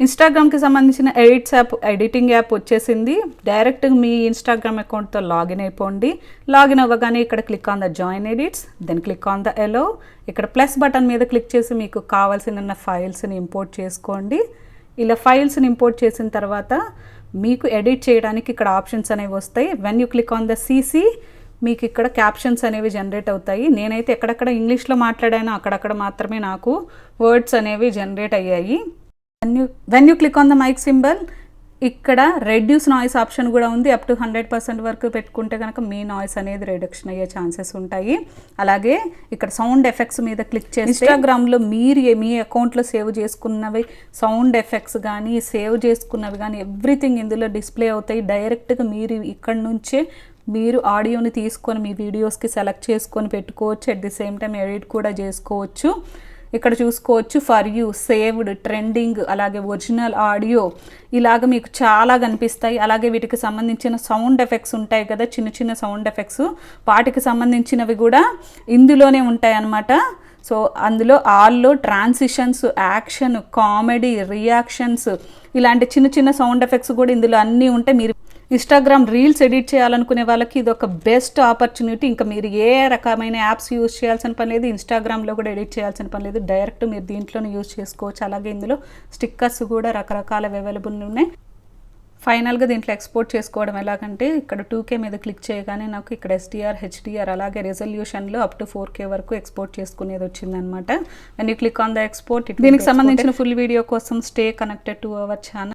ఇన్స్టాగ్రామ్కి సంబంధించిన editing app వచ్చేసింది. Direct మీ ఇన్స్టాగ్రామ్ అకౌంట్తో లాగిన్ అయిపోండి. లాగిన్ అవ్వగానే ఇక్కడ click on the join edits, then click on the arrow. ఇక్కడ ప్లస్ బటన్ మీద క్లిక్ చేసి మీకు కావాల్సిన ఫైల్స్ని ఇంపోర్ట్ చేసుకోండి. ఇలా ఫైల్స్ని ఇంపోర్ట్ చేసిన తర్వాత మీకు ఎడిట్ చేయడానికి ఇక్కడ ఆప్షన్స్ అనేవి వస్తాయి. When you click on the CC మీకు ఇక్కడ క్యాప్షన్స్ అనేవి జనరేట్ అవుతాయి. నేనైతే ఎక్కడెక్కడ ఇంగ్లీష్లో మాట్లాడానో అక్కడక్కడ మాత్రమే నాకు వర్డ్స్ అనేవి జనరేట్ అయ్యాయి. When you click on the mic symbol ఇక్కడ రెడ్యూస్ నాయిస్ ఆప్షన్ కూడా ఉంది. అప్ టు 100% వరకు పెట్టుకుంటే కనుక మీ నాయిస్ అనేది రిడక్షన్ అయ్యే ఛాన్సెస్ ఉంటాయి. అలాగే ఇక్కడ సౌండ్ ఎఫెక్ట్స్ మీద క్లిక్ చేసి ఇన్స్టాగ్రామ్లో మీరు మీ అకౌంట్లో సేవ్ చేసుకున్నవి సౌండ్ ఎఫెక్ట్స్ కానీ సేవ్ చేసుకున్నవి కానీ ఎవ్రీథింగ్ ఇందులో డిస్ప్లే అవుతాయి. డైరెక్ట్గా మీరు ఇక్కడ నుంచే మీరు ఆడియోని తీసుకొని మీ వీడియోస్కి సెలెక్ట్ చేసుకొని పెట్టుకోవచ్చు. At the same time edit కూడా చేసుకోవచ్చు. ఇక్కడ చూసుకోవచ్చు ఫర్ యూ, సేవ్డ్, ట్రెండింగ్, అలాగే ఒరిజినల్ ఆడియో ఇలాగ మీకు చాలా కనిపిస్తాయి. అలాగే వీటికి సంబంధించిన సౌండ్ ఎఫెక్ట్స్ ఉంటాయి కదా, చిన్న చిన్న సౌండ్ ఎఫెక్ట్స్, వాటికి సంబంధించినవి కూడా ఇందులోనే ఉంటాయి అన్నమాట. సో అందులో ఆల్లో ట్రాన్సిషన్స్, యాక్షన్, కామెడీ, రియాక్షన్స్ ఇలాంటి చిన్న చిన్న సౌండ్ ఎఫెక్ట్స్ కూడా ఇందులో అన్నీ ఉంటాయి. మీరు ఇన్స్టాగ్రామ్ రీల్స్ ఎడిట్ చేయాలనుకునే వాళ్ళకి ఇది ఒక బెస్ట్ ఆపర్చునిటీ. ఇంకా మీరు ఏ రకమైన యాప్స్ యూజ్ చేయాల్సిన పని లేదు, ఇన్స్టాగ్రామ్లో కూడా ఎడిట్ చేయాల్సిన పని లేదు, డైరెక్ట్ మీరు దీంట్లోనే యూజ్ చేసుకోవచ్చు. అలాగే ఇందులో స్టిక్కర్స్ కూడా రకరకాల అవైలబుల్ ఉన్నాయి. ఫైనల్గా దీంట్లో ఎక్స్పోర్ట్ చేసుకోవడం ఎలాగంటే ఇక్కడ 2K మీద క్లిక్ చేయగానే నాకు ఇక్కడ SDR, HDR అలాగే రెజల్యూషన్లో అప్ టు 4K వరకు ఎక్స్పోర్ట్ చేసుకునేది వచ్చిందనమాట. And you click on the export. దీనికి సంబంధించిన ఫుల్ వీడియో కోసం stay connected to our channel.